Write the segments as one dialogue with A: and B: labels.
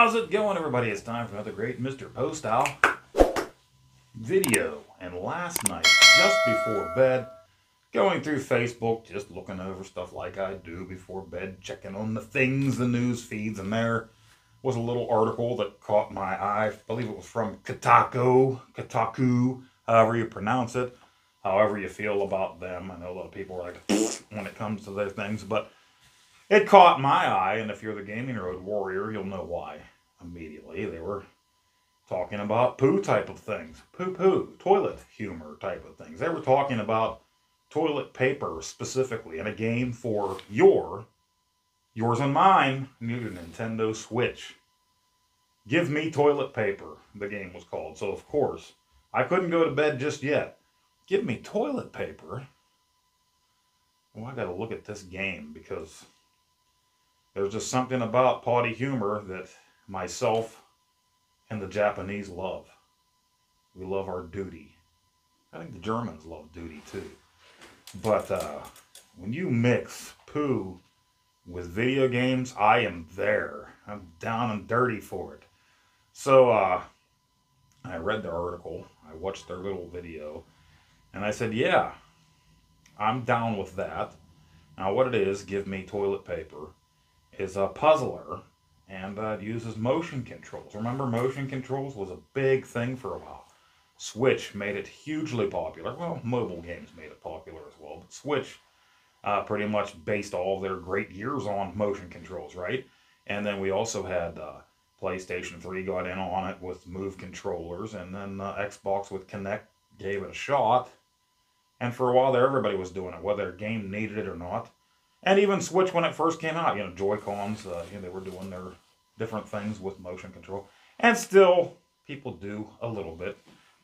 A: How's it going, everybody? It's time for another great Mr. Poestyle video. And last night, just before bed, going through Facebook, just looking over stuff like I do before bed, checking on the things, the news feeds, and there was a little article that caught my eye. I believe it was from Kotaku, however you pronounce it, however you feel about them. I know a lot of people are like, when it comes to their things, but it caught my eye, and if you're the Gaming Road Warrior, you'll know why. Immediately, they were talking about poo type of things. Poo-poo, toilet humor type of things. They were talking about toilet paper specifically in a game for yours and mine, new Nintendo Switch. Give me toilet paper, the game was called. So, of course, I couldn't go to bed just yet. Give me toilet paper? Well, I gotta look at this game because there's just something about potty humor that myself and the Japanese love. We love our duty. I think the Germans love duty too. But when you mix poo with video games, I am there. I'm down and dirty for it. So I read their article, I watched their little video, and I said, yeah, I'm down with that. Now what it is, give me toilet paper, is a puzzler, and it uses motion controls. Remember, motion controls was a big thing for a while. Switch made it hugely popular. Well, mobile games made it popular as well, but Switch pretty much based all of their great years on motion controls, right? And then we also had PlayStation 3 got in on it with Move controllers, and then Xbox with Kinect gave it a shot. And for a while there, everybody was doing it, whether a game needed it or not. And even Switch, when it first came out, Joy-Cons, they were doing their different things with motion control. And still, people do a little bit.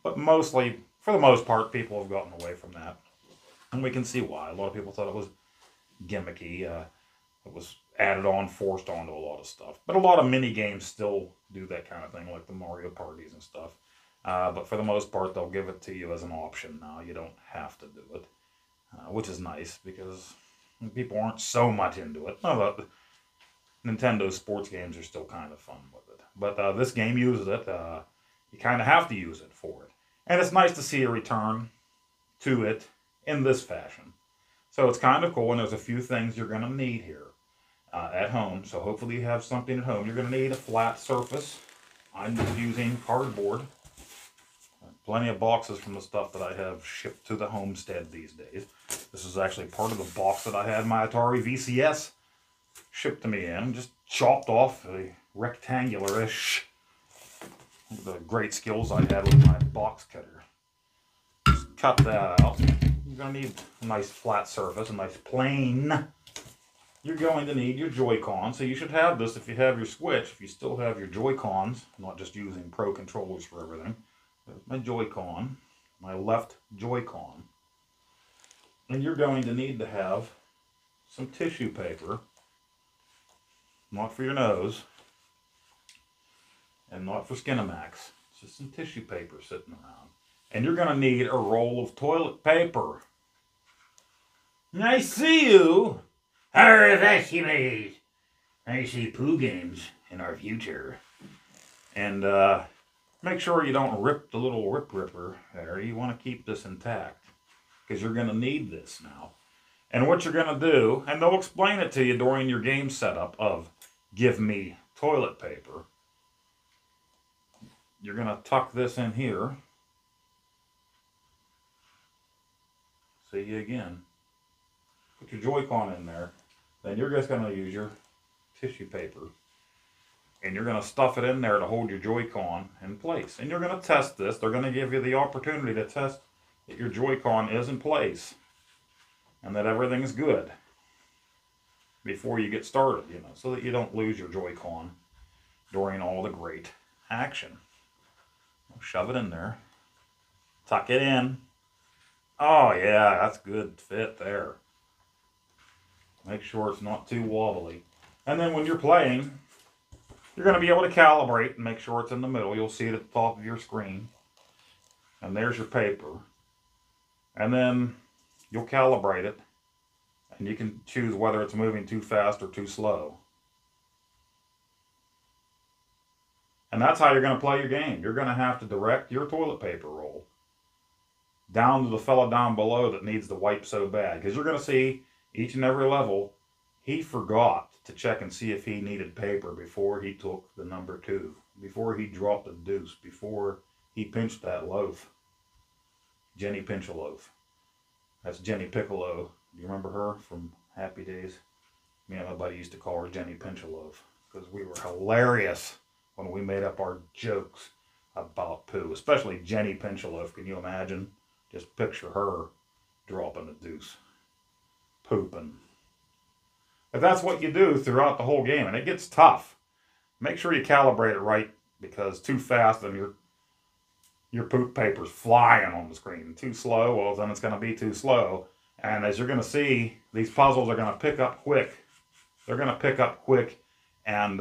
A: But mostly, for the most part, people have gotten away from that. And we can see why. A lot of people thought it was gimmicky. It was added on, forced onto a lot of stuff. But a lot of mini games still do that kind of thing, like the Mario parties and stuff. But for the most part, they'll give it to you as an option now. You don't have to do it, which is nice because people aren't so much into it. No, but Nintendo sports games are still kind of fun with it. But this game uses it. You kind of have to use it for it. And it's nice to see a return to it in this fashion. So it's kind of cool, and there's a few things you're going to need here at home. So hopefully you have something at home. You're going to need a flat surface. I'm just using cardboard. Plenty of boxes from the stuff that I have shipped to the homestead these days. This is actually part of the box that I had my Atari VCS shipped to me in. Just chopped off a rectangular-ish. The great skills I had with my box cutter. Just cut that out. You're going to need a nice flat surface, a nice plane. You're going to need your Joy-Con. So you should have this if you have your Switch. If you still have your Joy-Cons, not just using Pro controllers for everything. There's my Joy-Con, my left Joy-Con. And you're going to need to have some tissue paper. Not for your nose. And not for Skinamax. Just some tissue paper sitting around. And you're going to need a roll of toilet paper. I see you. Harvestimate. I see poo games in our future. And make sure you don't rip the little ripper there. You want to keep this intact because you're going to need this now. And what you're going to do, and they'll explain it to you during your game setup of give me toilet paper. You're going to tuck this in here. See you again. Put your Joy-Con in there. Then you're just going to use your tissue paper. And you're going to stuff it in there to hold your Joy-Con in place. And you're going to test this. They're going to give you the opportunity to test that your Joy-Con is in place. And that everything's good. Before you get started, so that you don't lose your Joy-Con during all the great action. Shove it in there. Tuck it in. Oh yeah, that's good fit there. Make sure it's not too wobbly. And then when you're playing, you're going to be able to calibrate and make sure it's in the middle. You'll see it at the top of your screen. And there's your paper. And then you'll calibrate it. And you can choose whether it's moving too fast or too slow. And that's how you're going to play your game. You're going to have to direct your toilet paper roll down to the fella down below that needs to wipe so bad. Because you're going to see each and every level, he forgot to check and see if he needed paper before he took the number 2, before he dropped the deuce, before he pinched that loaf. Jenny Pinch a Loaf. That's Jenny Piccolo. Do you remember her from Happy Days? Me and my buddy used to call her Jenny Pinch a Loaf because we were hilarious when we made up our jokes about poo, especially Jenny Pinch a Loaf. Can you imagine? Just picture her dropping a deuce, pooping. But that's what you do throughout the whole game, and it gets tough. Make sure you calibrate it right, because too fast and your poop paper's flying on the screen. Too slow, well, then it's going to be too slow. And as you're going to see, these puzzles are going to pick up quick. They're going to pick up quick, and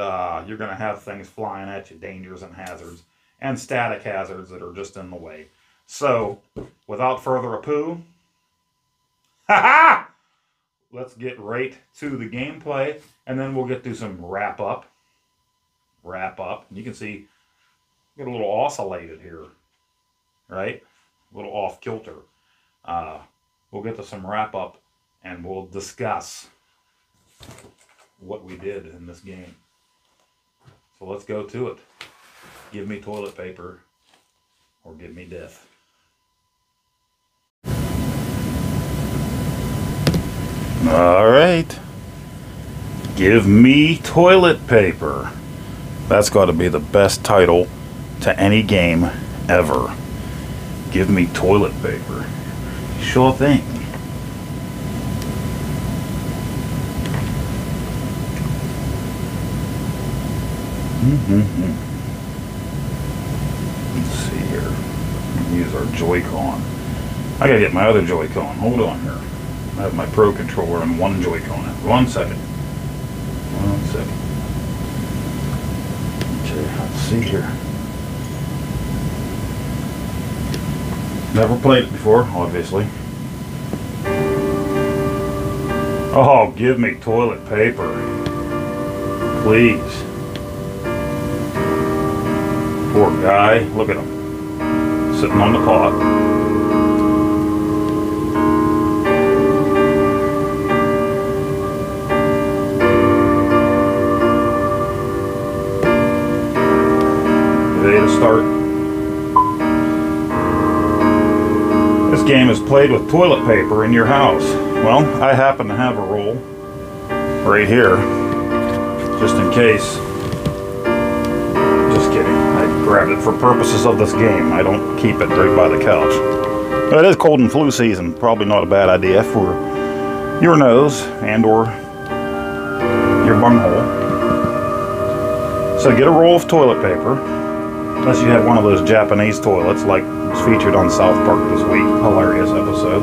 A: you're going to have things flying at you, dangers and hazards, and static hazards that are just in the way. So, without further ado, let's get right to the gameplay, and then we'll get to some wrap up. You can see, get a little oscillated here, right? A little off kilter. We'll get to some wrap up, and we'll discuss what we did in this game. So let's go to it. Give me toilet paper, or give me death. All right. Give me toilet paper. That's got to be the best title to any game ever. Give me toilet paper. Sure thing. Let's see here. Use our Joy-Con. I gotta get my other Joy-Con. Hold on here. I have my Pro controller and one Joy-Con. 1 second. 1 second. Okay, let's see here. Never played it before, obviously. Oh, give me toilet paper. Please. Poor guy. Look at him. Sitting on the pot. To start. This game is played with toilet paper in your house. Well, I happen to have a roll right here, just in case. Just kidding. I grabbed it for purposes of this game. I don't keep it right by the couch. But it is cold and flu season. Probably not a bad idea for your nose and or your bunghole. So get a roll of toilet paper. Unless you have one of those Japanese toilets like was featured on South Park this week. Hilarious episode.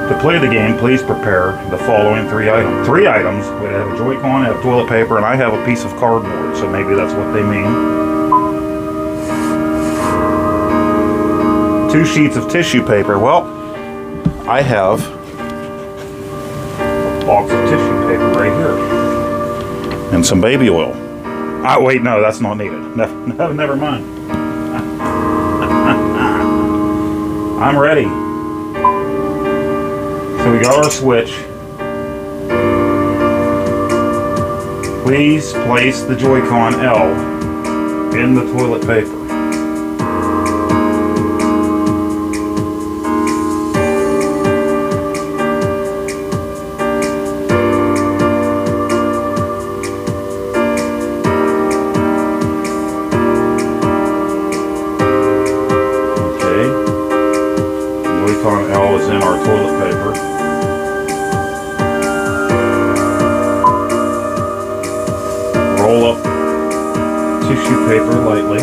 A: To play the game, please prepare the following 3 items. 3 items. We have a Joy-Con, I have toilet paper, and I have a piece of cardboard. So maybe that's what they mean. 2 sheets of tissue paper. Well, I have a box of tissue paper right here. And some baby oil. Oh, wait, no, that's not needed. Never mind. I'm ready. So we got our switch. Please place the Joy-Con L in the toilet paper. L is in our toilet paper. Roll up tissue paper lightly.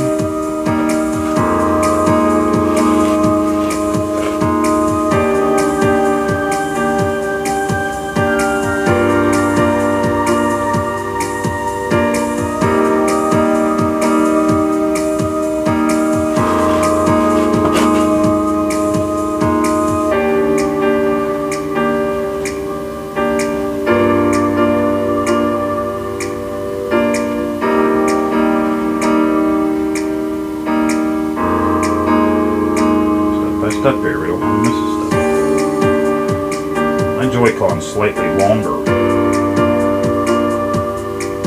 A: Joy-Con slightly longer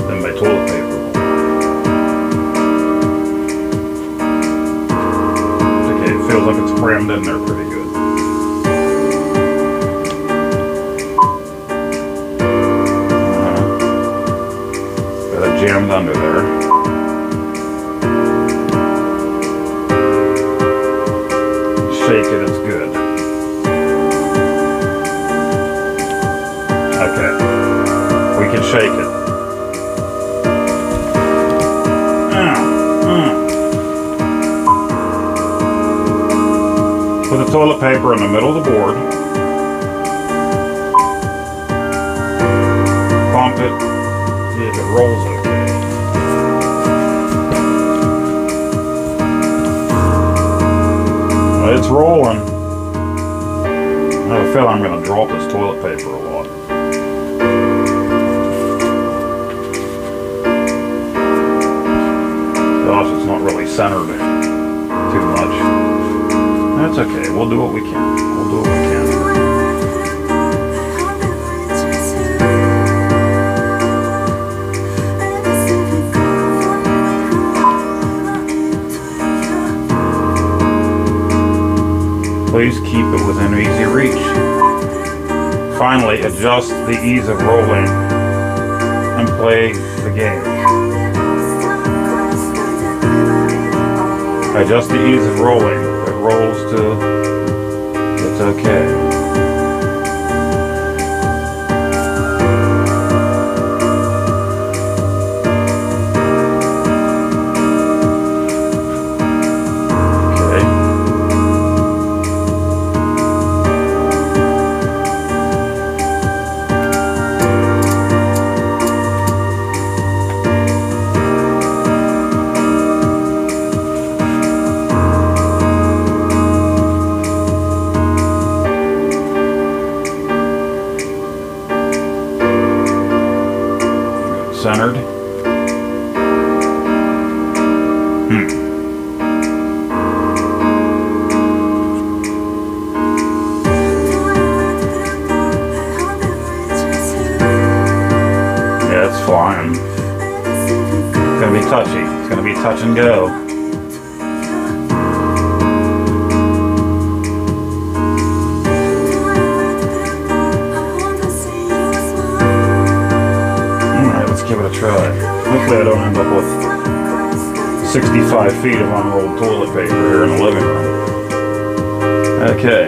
A: than my toilet paper. Okay, it feels like it's crammed in there pretty good. Got it jammed under there. Shake it, it's good. Okay, we can shake it. Put the toilet paper in the middle of the board. Bump it, see if it rolls okay. Well, it's rolling. I have a feeling I'm going to drop this toilet paper a lot. Gosh, it's not really centered too much. That's okay. We'll do what we can. We'll do what we can. Please keep it within easy reach. Finally, adjust the ease of rolling and play the game. Adjust the ease of rolling. It rolls to it's okay. Centered. Yeah, it's flying. It's gonna be touchy. It's gonna be touch and go. Give it a try. Hopefully I don't end up with 65 feet of unrolled toilet paper here in the living room. Okay.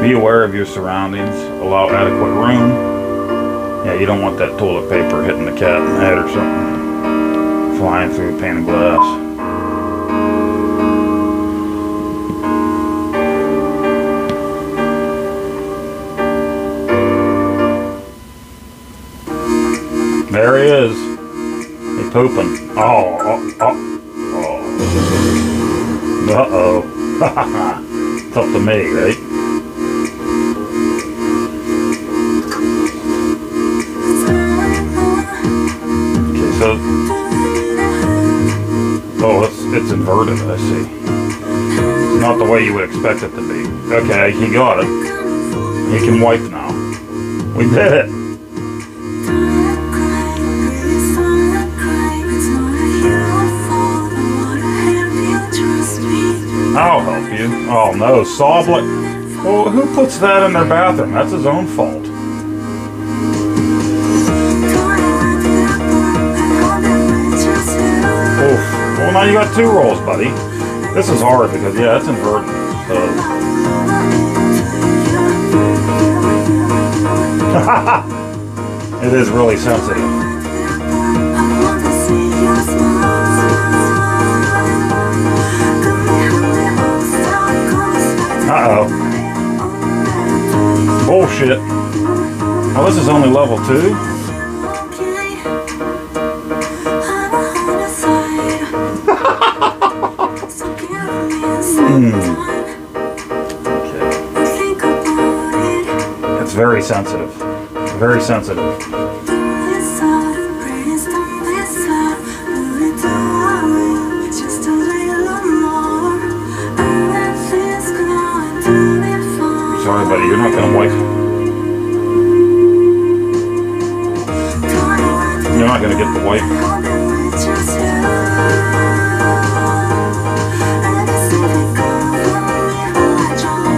A: Be aware of your surroundings. Allow adequate room. Yeah, you don't want that toilet paper hitting the cat in the head or something. Flying through a pane of glass. There he is. He's pooping. Oh. Uh-oh. It's up to me, right? So, oh, it's inverted, I see. It's not the way you would expect it to be. Okay, he got it. He can wipe now. We did it. I'll help you. Oh no, saw blood. Well, who puts that in their bathroom? That's his own fault. Well, now you got two rolls, buddy. This is hard because, yeah, it's inverted. So. It is really sensitive. Uh-oh. Bullshit. Oh, this is only level 2? Okay. It's very sensitive. Very sensitive. Sorry, buddy, you're not gonna wipe. You're not gonna get the wipe.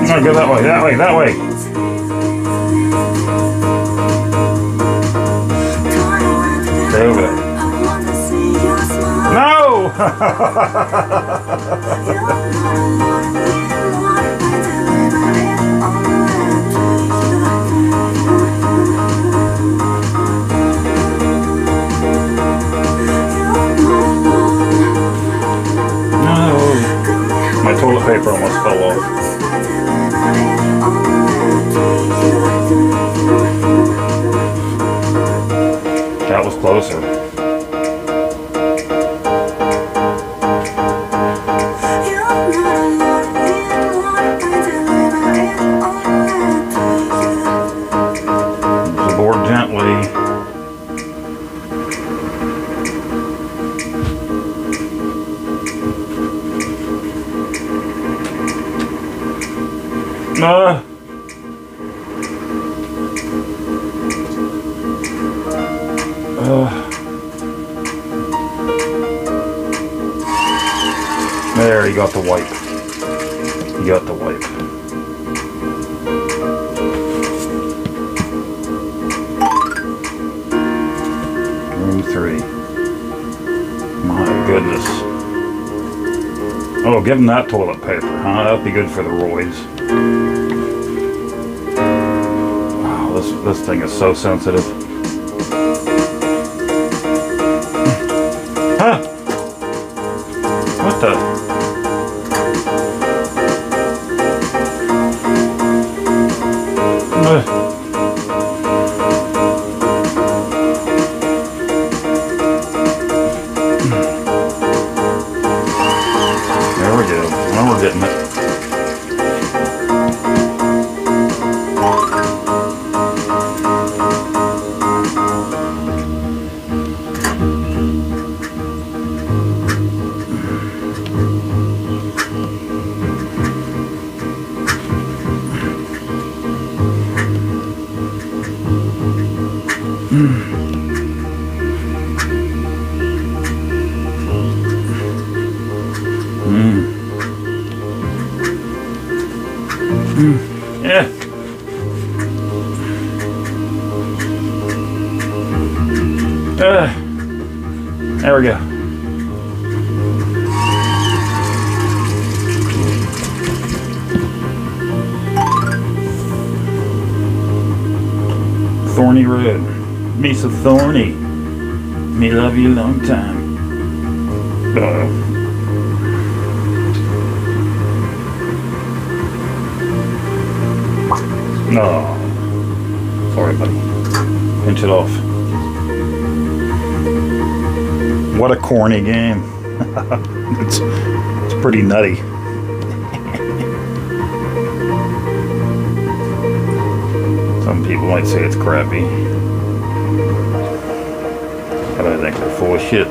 A: No, go that way, that way, that way. Stay over there. No! My toilet paper almost fell off. That was closer. The board gently. There, you got the wipe. You got the wipe. Room 3. My goodness. Oh, give him that toilet paper, huh? That'd be good for the roids. Wow, this thing is so sensitive. Huh? What the? There we go. Now we're getting it. Yeah. There we go. Thorny road. Me so thorny. Me love you a long time. No. Sorry, buddy. Pinch it off. What a corny game. it's pretty nutty. Some people might say it's crappy, but I think they're full of shit.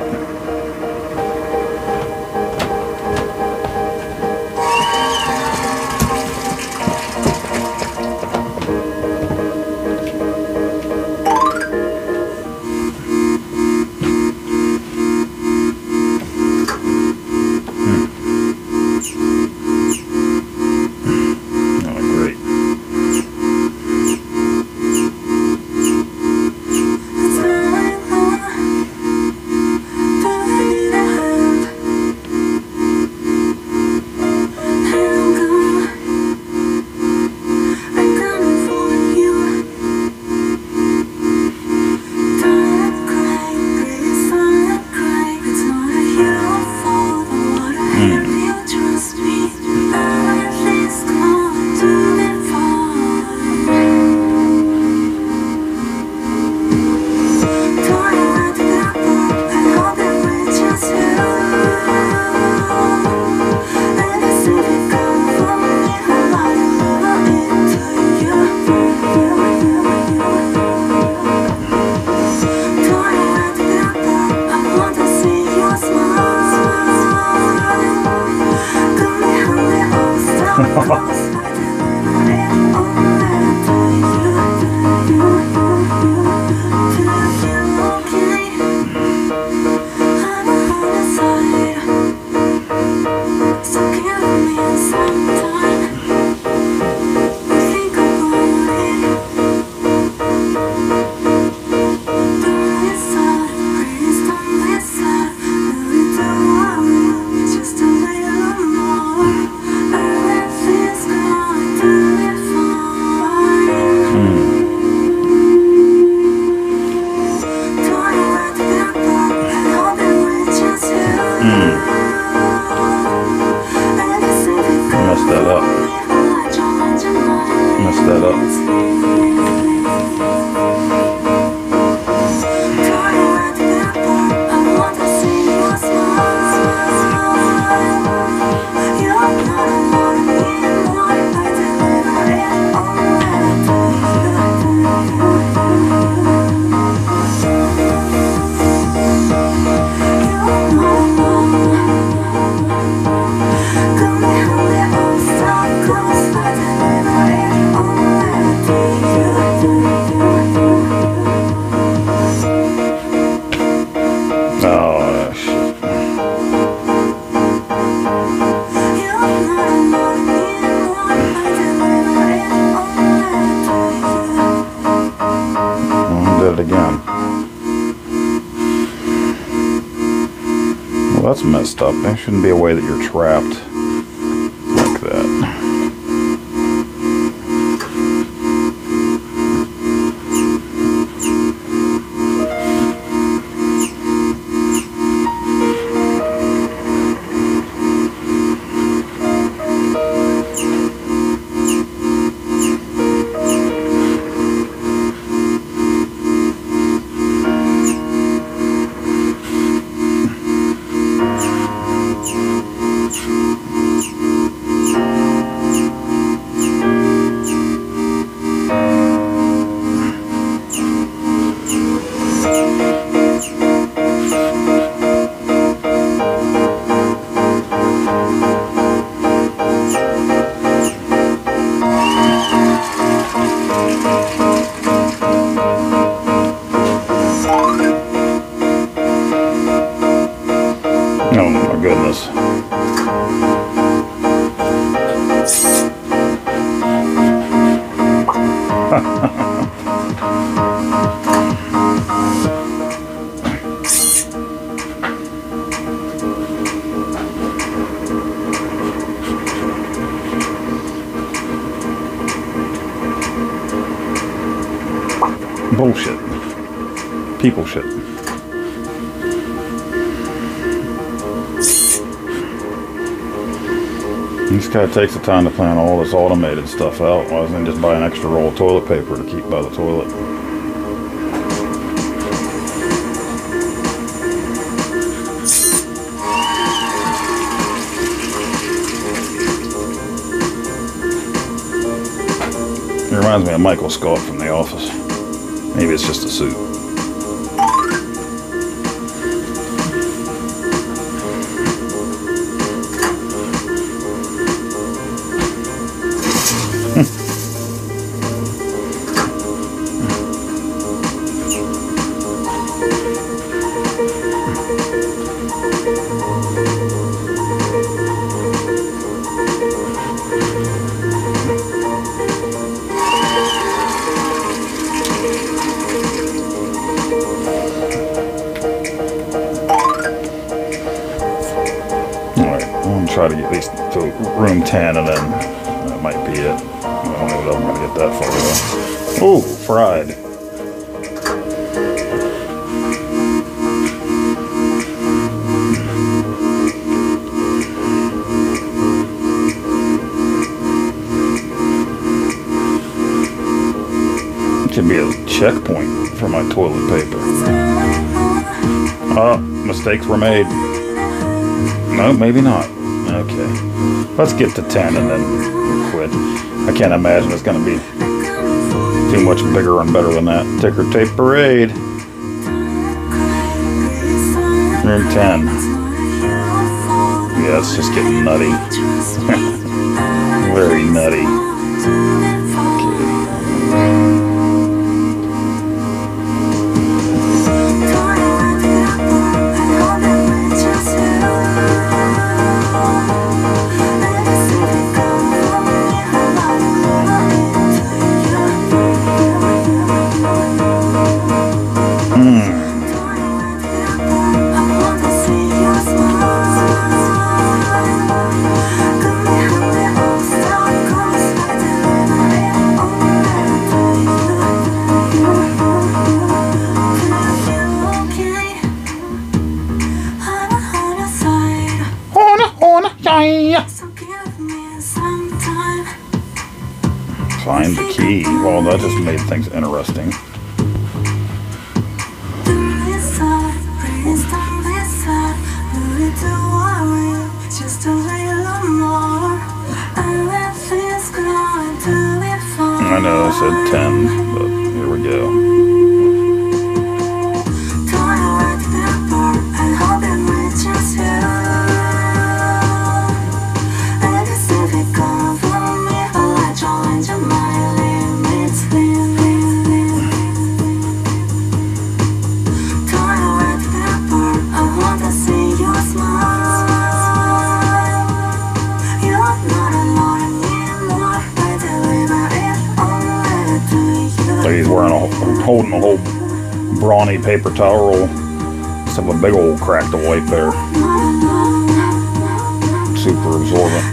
A: that up. Again. Well, that's messed up. There shouldn't be a way that you're trapped like that. Oh my goodness. Bullshit. People shit. This guy takes the time to plan all this automated stuff out. Why doesn't he just buy an extra roll of toilet paper to keep by the toilet? It reminds me of Michael Scott from The Office. Maybe it's just a suit. Try to get at least to room 10 and then that might be it. I don't know if I'm going to get that far though. Ooh, fried. It should be a checkpoint for my toilet paper. Oh, mistakes were made. No, maybe not. Okay, let's get to 10 and then we'll quit. I can't imagine it's going to be too much bigger and better than that. Ticker tape parade. Room 10. Yeah, it's just getting nutty. Very nutty. find the key. Well, that just made things interesting. I know I said 10, but here we go. He's holding a whole brawny paper towel roll. Just have a big old crack to wipe there. Super absorbent.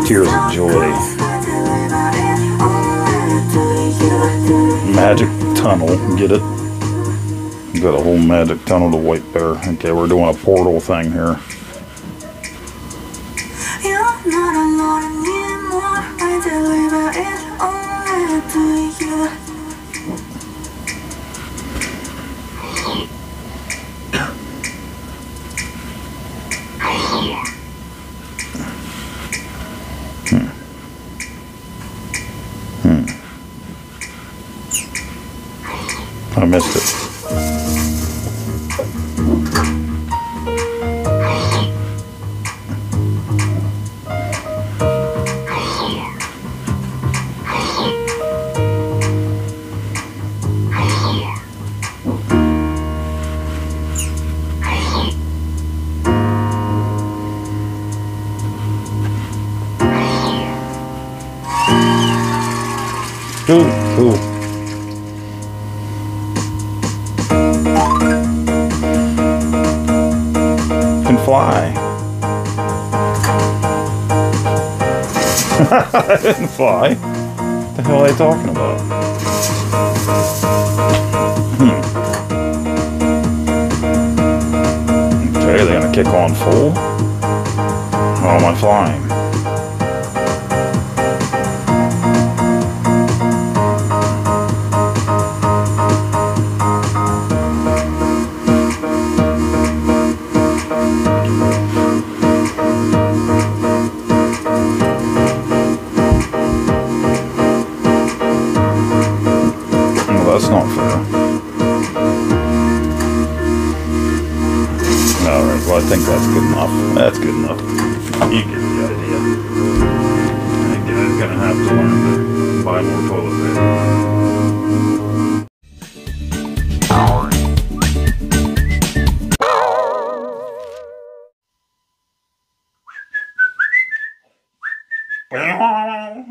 A: Tears of joy. Magic tunnel, get it? Got a whole magic tunnel to wipe there. Okay, we're doing a portal thing here. You're not alone anymore. I deliver it only to you. I missed it. Ooh. Can fly. I didn't fly. What the hell are they talking about? Okay, they're gonna kick on full. How am I flying? That's not fair. Alright, well I think that's good enough. That's good enough. You get the idea. I think I'm gonna have to learn to buy more toilet paper.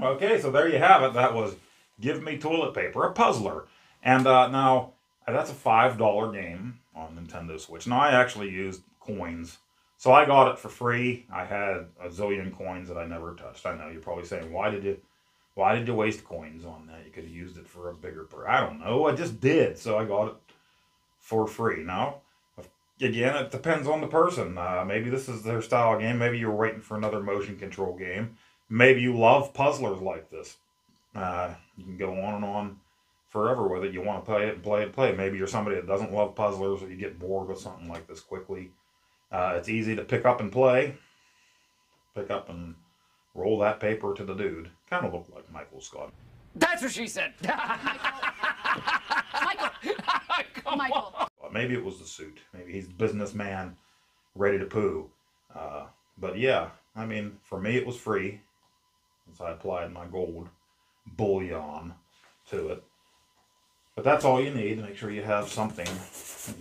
A: Okay, so there you have it. That was Give Me Toilet Paper, a puzzler. And now, that's a $5 game on Nintendo Switch. Now, I actually used coins. So I got it for free. I had a zillion coins that I never touched. I know, you're probably saying, why did you waste coins on that? You could have used it for a bigger I don't know. I just did. So I got it for free. Now, again, it depends on the person. Maybe this is their style game. Maybe you're waiting for another motion control game. Maybe you love puzzlers like this. You can go on and on forever with it. You want to play it and play it and play it. Maybe you're somebody that doesn't love puzzlers, or you get bored with something like this quickly. It's easy to pick up and play. Pick up and roll that paper to the dude. Kind of looked like Michael Scott.
B: That's what she said. Michael.
A: Maybe it was the suit. Maybe he's a businessman ready to poo. But yeah, I mean, for me it was free. So I applied my gold bullion to it. But that's all you need. Make sure you have something.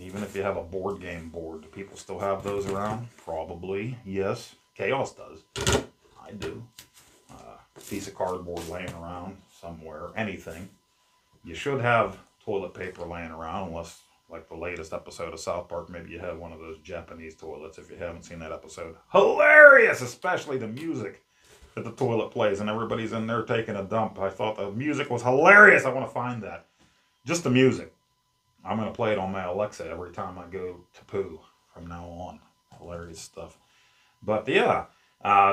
A: Even if you have a board game board. Do people still have those around? Probably. Yes. Kaos does. I do. Piece of cardboard laying around somewhere. Anything. You should have toilet paper laying around, unless, like the latest episode of South Park, maybe you have one of those Japanese toilets if you haven't seen that episode. Hilarious! Especially the music that the toilet plays and everybody's in there taking a dump. I thought the music was hilarious. I want to find that. Just the music. I'm going to play it on my Alexa every time I go to poo from now on. Hilarious stuff. But yeah,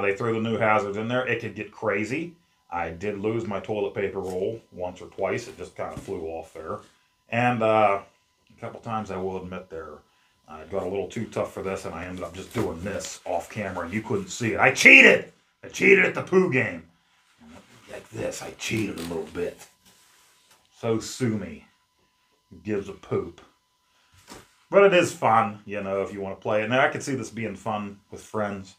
A: they threw the new hazards in there. It could get crazy. I did lose my toilet paper roll once or twice. It just kind of flew off there. And a couple times, I will admit there, I got a little too tough for this, and I ended up just doing this off camera, and you couldn't see it. I cheated! I cheated at the poo game. Like this, I cheated a little bit. So sue me. Who gives a poop? But it is fun, you know, if you want to play it. Now, I could see this being fun with friends.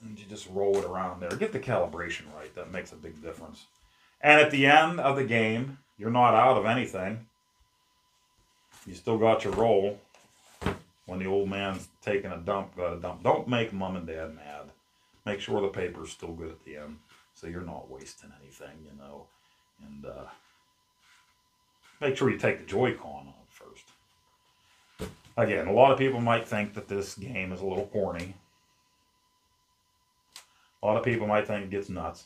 A: And you just roll it around there. Get the calibration right. That makes a big difference. And at the end of the game, you're not out of anything. You still got your roll. When the old man's taking a dump, got a dump. Don't make mom and dad mad. Make sure the paper's still good at the end, so you're not wasting anything, you know. And make sure you take the Joy-Con off first. Again, a lot of people might think that this game is a little corny. A lot of people might think it gets nuts.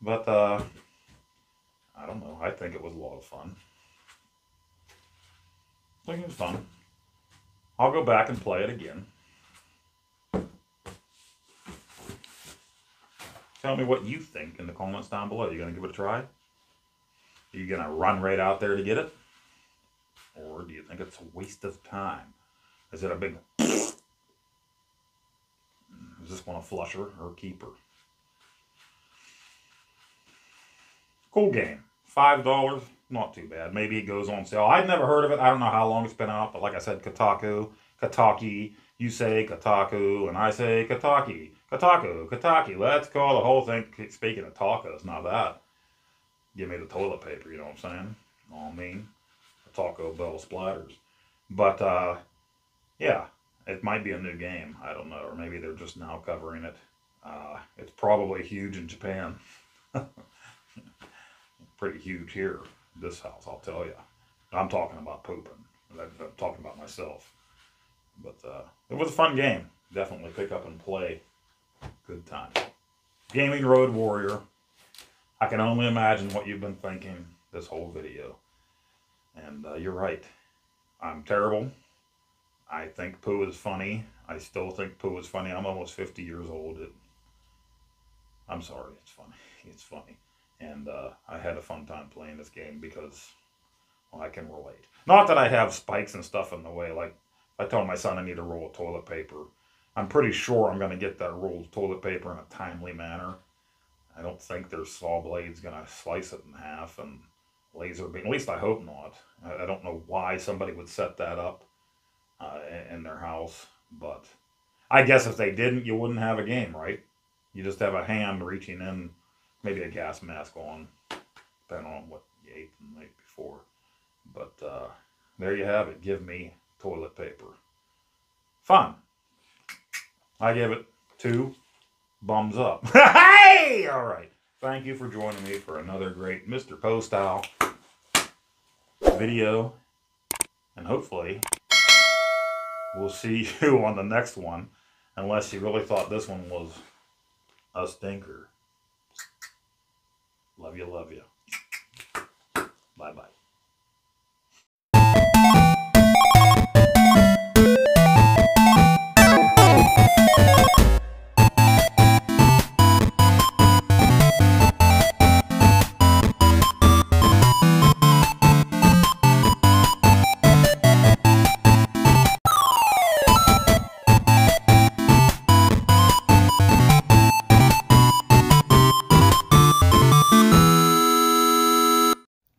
A: But, I don't know. I think it was a lot of fun. I think it was fun. I'll go back and play it again. Tell me what you think in the comments down below. You going to give it a try? Are you going to run right out there to get it? Or do you think it's a waste of time? Is it a big... Is this one a flusher or a keeper? Cool game. $5, not too bad. Maybe it goes on sale. I've never heard of it. I don't know how long it's been out, but like I said, Kotaku, you say Kotaku, and I say Kotaku. Let's call the whole thing, speaking of tacos, now that, give me the toilet paper, you know what I'm saying? All mean, Taco Bell splatters. But, yeah, it might be a new game. I don't know, or maybe they're just now covering it. It's probably huge in Japan. Pretty huge here, this house, I'll tell you. I'm talking about pooping. I'm talking about myself. But it was a fun game. Definitely pick up and play. Good time. Gaming Road Warrior. I can only imagine what you've been thinking this whole video. And you're right. I'm terrible. I think poo is funny. I still think poo is funny. I'm almost 50 years old. I'm sorry. It's funny. It's funny. And I had a fun time playing this game because, well, I can relate. Not that I have spikes and stuff in the way. Like, I told my son I need a roll of toilet paper. I'm pretty sure I'm going to get that roll of toilet paper in a timely manner. I don't think their saw blade's going to slice it in half and laser beam. At least I hope not. I don't know why somebody would set that up in their house. But I guess if they didn't, you wouldn't have a game, right? You just have a hand reaching in. Maybe a gas mask on, depending on what you ate the night before. But there you have it. Give me toilet paper. Fun. I give it 2 thumbs up. Hey! All right. Thank you for joining me for another great Mr. Poestyle video. And hopefully, we'll see you on the next one. Unless you really thought this one was a stinker. Love you, love you. Bye-bye.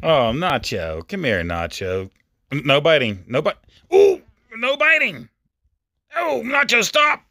A: Oh, Nacho. Come here, Nacho. No biting. No bite. Ooh, no biting. Oh, Nacho, stop.